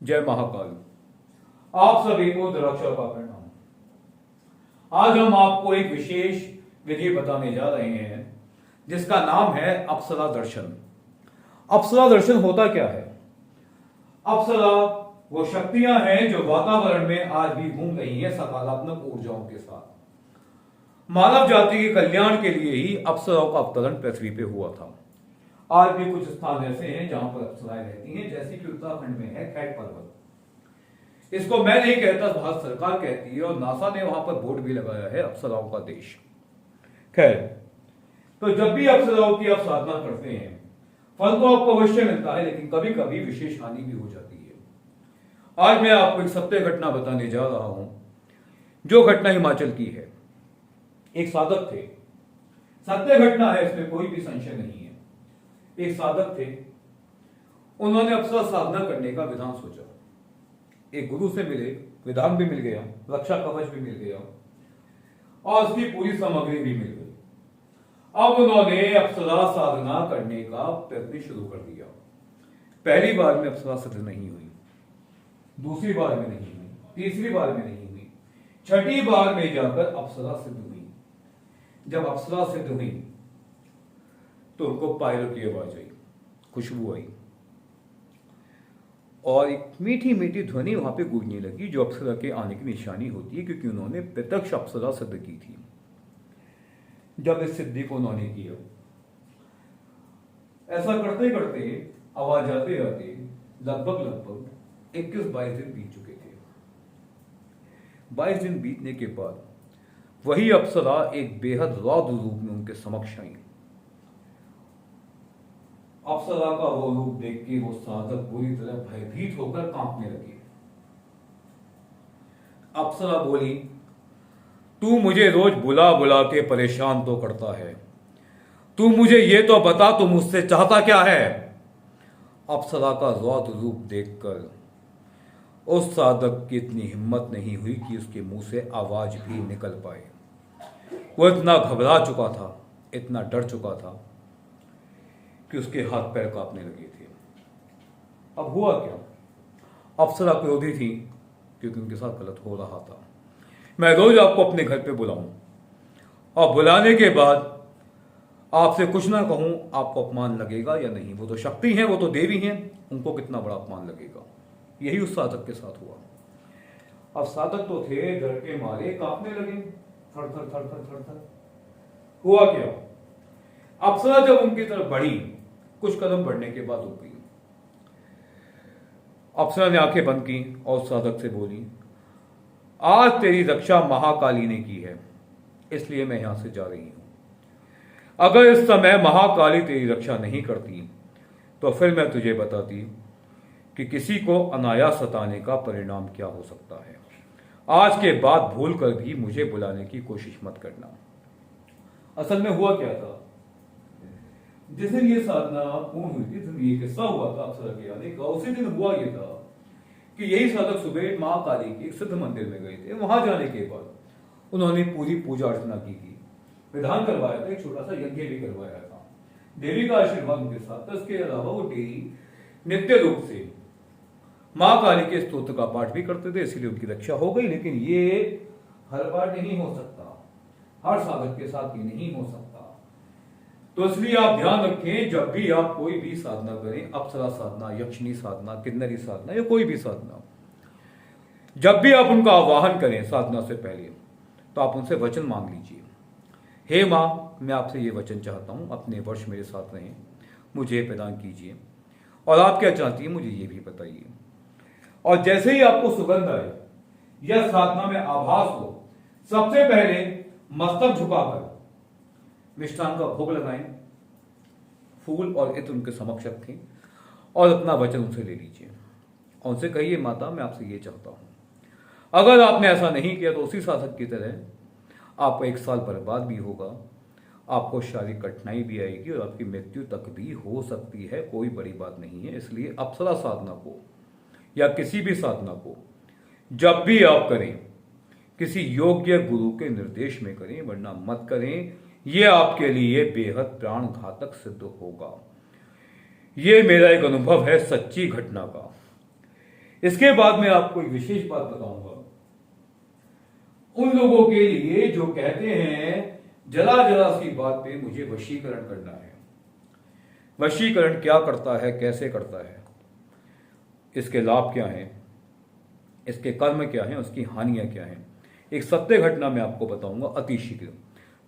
जय महाकाल। आप सभी को दरक्षा का प्रणाम। आज हम आपको एक विशेष विधि बताने जा रहे हैं जिसका नाम है अप्सरा दर्शन। अप्सरा दर्शन होता क्या है? अप्सरा वो शक्तियां हैं जो वातावरण में आज भी घूम रही हैं सकारात्मक ऊर्जाओं के साथ। मानव जाति के कल्याण के लिए ही अप्सराओं का अवतरण पृथ्वी पे हुआ था। आज भी कुछ स्थान ऐसे हैं जहां पर अप्सराएं रहती हैं, जैसे कि उत्तराखंड में है खैट पर्वत। इसको मैं नहीं कहता, भारत सरकार कहती है और नासा ने वहां पर बोर्ड भी लगाया है अप्सराओं का देश। खैर, तो जब भी अप्सराओं की आप साधना करते हैं फल तो आपको अवश्य मिलता है, लेकिन कभी कभी विशेष हानि भी हो जाती है। आज मैं आपको एक सत्य घटना बताने जा रहा हूं, जो घटना हिमाचल की है। एक साधक थे, सत्य घटना है, इसमें कोई भी संशय नहीं है। एक साधक थे, उन्होंने अप्सरा साधना करने का विधान सोचा। एक गुरु से मिले, विधान भी मिल गया, रक्षा कवच भी मिल गया और उसकी पूरी सामग्री भी मिल गई। अब उन्होंने अप्सरा साधना करने का प्रयत्न शुरू कर दिया। पहली बार में अप्सरा सिद्ध नहीं हुई, दूसरी बार में नहीं हुई, तीसरी बार में नहीं हुई, छठी बार में जाकर अप्सरा सिद्ध हुई। जब अप्सरा सिद्ध हुई तो उनको पायलों की आवाज आई, खुशबू आई और एक मीठी मीठी ध्वनि वहां पे गूंजने लगी, जो अप्सरा के आने की निशानी होती है, क्योंकि उन्होंने प्रत्यक्ष अप्सरा सिद्ध की थी। जब इस सिद्धि को उन्होंने किया, ऐसा करते करते आवाज आते आते लगभग 21-22 दिन बीत चुके थे। 22 दिन बीतने के बाद वही अप्सरा एक बेहद रौद्र रूप में उनके समक्ष आई। अप्सरा का वो रूप देख के वो साधक बुरी तरह भयभीत होकर कांपने लगे। अप्सरा बोली, तू मुझे रोज बुला बुला के परेशान तो करता है, तू मुझे ये तो बता तू मुझसे चाहता क्या है? अप्सरा का रौद्र रूप देखकर उस साधक की इतनी हिम्मत नहीं हुई कि उसके मुंह से आवाज भी निकल पाए। वो इतना घबरा चुका था, इतना डर चुका था कि उसके हाथ पैर कांपने लगे थे। अब हुआ क्या? अप्सरा क्रोधी थी क्योंकि उनके साथ गलत हो रहा था। मैं रोज आपको अपने घर पे बुलाऊं और बुलाने के बाद आपसे कुछ ना कहूं, आपको अपमान लगेगा या नहीं? वो तो शक्ति हैं, वो तो देवी हैं, उनको कितना बड़ा अपमान लगेगा। यही उस साधक के साथ हुआ। अब साधक तो थे, डर के मारे कांपने लगे, थर थर थर थर थर थर। हुआ क्या? अप्सरा जब उनकी तरफ बढ़ी, कुछ कदम बढ़ने के बाद रुक गई। अप्सरा ने आंखें बंद की और साधक से बोली, आज तेरी रक्षा महाकाली ने की है, इसलिए मैं यहां से जा रही हूं। अगर इस समय महाकाली तेरी रक्षा नहीं करती तो फिर मैं तुझे बताती कि किसी को अनायास सताने का परिणाम क्या हो सकता है। आज के बाद भूल कर भी मुझे बुलाने की कोशिश मत करना। असल में हुआ क्या था, जिस दिन ये साधना पूर्ण हुई थी, ये किस्सा हुआ था अप्सरा के आने का, उसी दिन हुआ ये था कि यही साधक सुबह मां काली के एक सिद्ध मंदिर में गए थे। वहां जाने के बाद उन्होंने पूरी पूजा अर्चना की थी, विधान करवाया था, एक छोटा सा यज्ञ भी करवाया था, देवी का आशीर्वाद उनके साथ था। इसके अलावा वो डेली नित्य रूप से मां काली के स्तोत्र का पाठ भी करते थे, इसलिए उनकी रक्षा हो गई। लेकिन ये हर बार नहीं हो सकता, हर साधक के साथ ये नहीं हो सकता। तो इसलिए आप ध्यान रखें, जब भी आप कोई भी साधना करें, अप्सरा साधना, यक्षिणी साधना, किन्नरी साधना या कोई भी साधना, जब भी आप उनका आवाहन करें साधना से पहले, तो आप उनसे वचन मांग लीजिए। हे मां, मैं आपसे ये वचन चाहता हूं, अपने वर्ष मेरे साथ रहें, मुझे प्रदान कीजिए, और आप क्या चाहती हैं मुझे ये भी बताइए। और जैसे ही आपको सुगंध आए या साधना में आभास हो, सबसे पहले मस्तक झुकाकर मिष्ठान का भोग लगाएं, फूल और इत्र उनके समक्ष रखें और अपना वचन उनसे ले लीजिए। और उनसे कहिए, माता मैं आपसे ये चाहता हूं। अगर आपने ऐसा नहीं किया तो उसी साधक की तरह आपका 1 साल बर्बाद भी होगा, आपको शारीरिक कठिनाई भी आएगी और आपकी मृत्यु तक भी हो सकती है। कोई बड़ी बात नहीं है। इसलिए अप्सरा साधना को या किसी भी साधना को जब भी आप करें, किसी योग्य गुरु के निर्देश में करें, वरना मत करें। यह आपके लिए बेहद प्राण घातक सिद्ध होगा। यह मेरा एक अनुभव है सच्ची घटना का। इसके बाद मैं आपको एक विशेष बात बताऊंगा उन लोगों के लिए जो कहते हैं जरा जरा सी बात पे मुझे वशीकरण करना है। वशीकरण क्या करता है, कैसे करता है, इसके लाभ क्या हैं, इसके कर्म क्या हैं, उसकी हानियां क्या हैं, एक सत्य घटना मैं आपको बताऊंगा अति शीघ्र।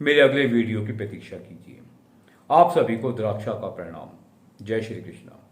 मेरे अगले वीडियो की प्रतीक्षा कीजिए। आप सभी को द्राक्षा का प्रणाम। जय श्री कृष्णा।